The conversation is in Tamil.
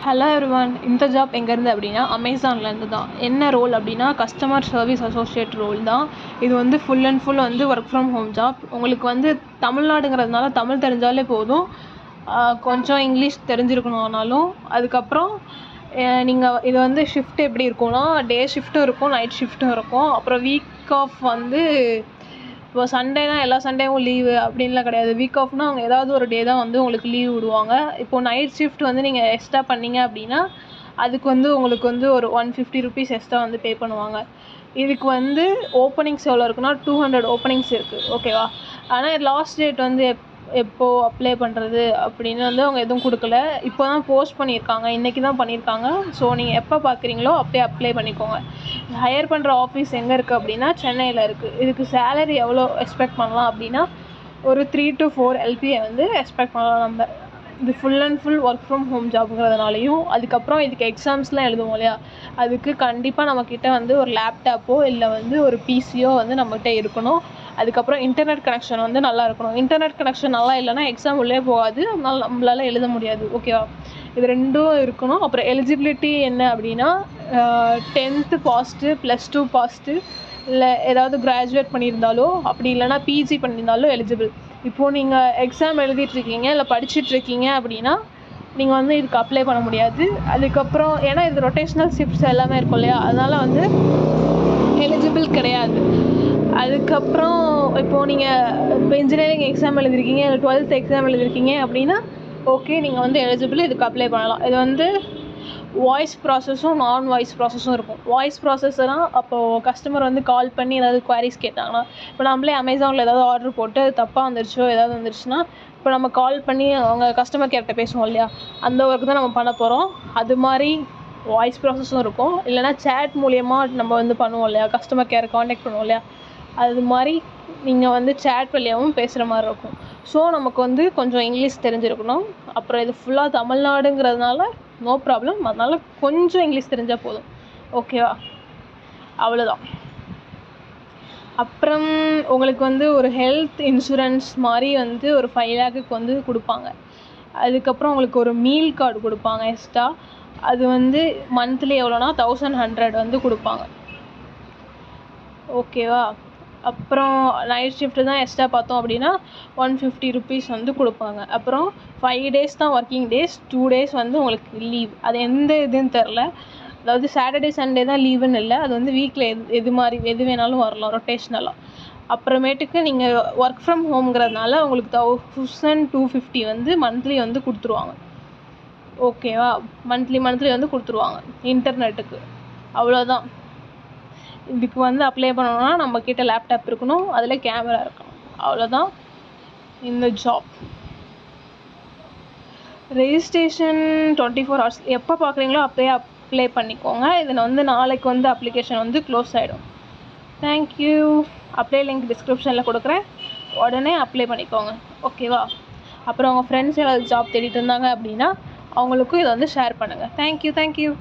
ஹலோ எவ்ரிவன், இந்த ஜாப் எங்கேருந்து அப்படின்னா அமேசான்லேருந்து தான். என்ன ரோல் அப்படின்னா கஸ்டமர் சர்வீஸ் அசோசியேட் ரோல் தான். இது வந்து ஃபுல் அண்ட் ஃபுல் வந்து ஒர்க் ஃப்ரம் ஹோம் ஜாப். உங்களுக்கு வந்து தமிழ்நாடுங்கிறதுனால தமிழ் தெரிஞ்சாலே போதும். கொஞ்சம் இங்கிலீஷ் தெரிஞ்சிருக்கணும். ஆனாலும் அதுக்கப்புறம் நீங்கள் இது வந்து ஷிஃப்ட் எப்படி இருக்கும்னா, டே ஷிஃப்ட்டும் இருக்கும், நைட் ஷிஃப்ட்டும் இருக்கும். அப்புறம் வீக் ஆஃப் வந்து இப்போ சண்டேனா எல்லா சண்டேவும் லீவு அப்படின்லாம் கிடையாது. வீக் ஆஃப்னா அவங்க ஏதாவது ஒரு டே தான் வந்து உங்களுக்கு லீவ் விடுவாங்க. இப்போது நைட் ஷிஃப்ட் வந்து நீங்கள் எக்ஸ்ட்ரா பண்ணீங்க அப்படின்னா அதுக்கு வந்து உங்களுக்கு வந்து ஒரு 150 ருபீஸ் எக்ஸ்ட்ரா வந்து பே பண்ணுவாங்க. இதுக்கு வந்து ஓப்பனிங்ஸ் எவ்வளோ இருக்குன்னா 200 ஓப்பனிங்ஸ் இருக்குது, ஓகேவா? ஆனால் லாஸ்ட் டேட் வந்து எப்போது அப்ளை பண்ணுறது அப்படின்னு வந்து அவங்க எதுவும் கொடுக்கல. இப்போ தான் போஸ்ட் பண்ணியிருக்காங்க, இன்றைக்கி தான் பண்ணியிருக்காங்க. ஸோ நீங்கள் எப்போ பார்க்குறீங்களோ அப்போயே அப்ளை பண்ணிக்கோங்க. ஹையர் பண்ணுற ஆஃபீஸ் எங்கே இருக்குது அப்படின்னா சென்னையில் இருக்குது. இதுக்கு சேலரி எவ்வளோ எக்ஸ்பெக்ட் பண்ணலாம் அப்படின்னா ஒரு 3 to 4 LPA வந்து எக்ஸ்பெக்ட் பண்ணலாம். நம்ம இது full and full work from home ஜாப்ங்கிறதுனாலையும் அதுக்கப்புறம் இதுக்கு எக்ஸாம்ஸ்லாம் எழுதுவோம் இல்லையா, அதுக்கு கண்டிப்பாக நம்மக்கிட்ட வந்து ஒரு லேப்டாப்போ இல்லை வந்து ஒரு பிசியோ வந்து நம்மகிட்ட இருக்கணும். அதுக்கப்புறம் இன்டர்நெட் கனெக்ஷன் வந்து நல்லா இருக்கணும். இன்டர்நெட் கனெக்ஷன் நல்லா இல்லைன்னா எக்ஸாம் உள்ளே போகாது, அதனால் நம்மளால் எழுத முடியாது, ஓகேவா? இது ரெண்டும் இருக்கணும். அப்புறம் எலிஜிபிலிட்டி என்ன அப்படின்னா 10th பாஸ்ட்டு, +2 பாஸ்ட்டு, இல்லை ஏதாவது கிராஜுவேட் பண்ணியிருந்தாலோ அப்படி இல்லைனா பிஜி பண்ணியிருந்தாலும் எலிஜிபிள். இப்போது நீங்கள் எக்ஸாம் எழுதிட்டுருக்கீங்க இல்லை படிச்சுட்ருக்கீங்க அப்படின்னா நீங்கள் வந்து இதுக்கு அப்ளை பண்ண முடியாது. அதுக்கப்புறம் ஏன்னா இது ரொட்டேஷ்னல் ஷிஃப்ட்ஸ் எல்லாமே இருக்கும் இல்லையா, அதனால் வந்து எலிஜிபிள் கிடையாது. அதுக்கப்புறம் இப்போது நீங்கள் இப்போ இன்ஜினியரிங் எக்ஸாம் எழுதிருக்கீங்க இல்லை 12th எக்ஸாம் எழுதிருக்கீங்க அப்படின்னா ஓகே, நீங்கள் வந்து எலிஜிபிள், இதுக்கு அப்ளை பண்ணலாம். இது வந்து வாய்ஸ் ப்ராசஸும் நான் வாய்ஸ் ப்ராசஸும் இருக்கும். வாய்ஸ் ப்ராசஸ்னால் அப்போது கஸ்டமர் வந்து கால் பண்ணி ஏதாவது குவாரிஸ் கேட்டாங்கன்னா, இப்போ நம்மளே அமேசானில் ஏதாவது ஆர்டர் போட்டு தப்பாக வந்துருச்சோ ஏதாவது வந்துருச்சுன்னா இப்போ நம்ம கால் பண்ணி அவங்க கஸ்டமர் கேர்கிட்ட பேசுவோம் இல்லையா, அந்த ஒர்க் தான் நம்ம பண்ண போகிறோம். அது மாதிரி வாய்ஸ் ப்ராசஸும் இருக்கும். இல்லைனா சேட் மூலயமா நம்ம வந்து பண்ணுவோம் இல்லையா, கஸ்டமர் கேரை காண்டாக்ட் பண்ணுவோம் இல்லையா, அது மாதிரி நீங்கள் வந்து சேட் வழியாகவும் பேசுகிற மாதிரி இருக்கும். ஸோ நமக்கு வந்து கொஞ்சம் இங்கிலீஷ் தெரிஞ்சிருக்கணும். அப்புறம் இது ஃபுல்லாக தமிழ்நாடுங்கிறதுனால நோ ப்ராப்ளம், அதனால் கொஞ்சம் இங்கிலீஷ் தெரிஞ்சால் போதும், ஓகேவா? அவ்வளோதான். அப்புறம் உங்களுக்கு வந்து ஒரு ஹெல்த் இன்சூரன்ஸ் மாதிரி வந்து ஒரு 5 lakhக்கு வந்து கொடுப்பாங்க. அதுக்கப்புறம் உங்களுக்கு ஒரு மீல் கார்டு கொடுப்பாங்க எக்ஸ்ட்ரா. அது வந்து மந்த்லி எவ்வளோனா 1100 வந்து கொடுப்பாங்க, ஓகேவா? அப்புறம் நைட் ஷிஃப்ட்டு தான் எக்ஸ்ட்ரா பார்த்தோம் அப்படின்னா 150 ருபீஸ் வந்து கொடுப்பாங்க. அப்புறம் 5 days தான் ஒர்க்கிங் டேஸ், 2 days வந்து உங்களுக்கு லீவ். அது எந்த இதுன்னு தெரில, அதாவது சாட்டர்டே சண்டே தான் லீவுன்னு இல்லை, அது வந்து வீக்கில் எது வேணாலும் வரலாம் ரொட்டேஷ்னலாக. அப்புறமேட்டுக்கு நீங்கள் ஒர்க் ஃப்ரம் ஹோம்ங்கிறதுனால உங்களுக்கு 1250 வந்து மந்த்லி வந்து கொடுத்துருவாங்க, ஓகேவா? மந்த்லி வந்து கொடுத்துருவாங்க இன்டர்நெட்டுக்கு. அவ்வளோதான். இதுக்கு வந்து அப்ளை பண்ணணும்னா நம்மக்கிட்ட லேப்டாப் இருக்கணும், அதில் கேமரா இருக்கணும், அவ்வளோதான் இந்த ஜாப். ரெஜிஸ்ட்ரேஷன் 24 hours, எப்போ பார்க்குறீங்களோ அப்போயே அப்ளை பண்ணிக்கோங்க. இதில் வந்து நாளைக்கு வந்து அப்ளிகேஷன் வந்து க்ளோஸ் ஆகிடும். தேங்க்யூ. அப்ளை லிங்க் டிஸ்கிரிப்ஷனில் கொடுக்குறேன், உடனே அப்ளை பண்ணிக்கோங்க, ஓகேவா? அப்புறம் உங்கள் ஃப்ரெண்ட்ஸ் யாராவது ஜாப் தேடிட்டு இருந்தாங்க அப்படின்னா அவங்களுக்கும் இதை வந்து ஷேர் பண்ணுங்கள். தேங்க்யூ.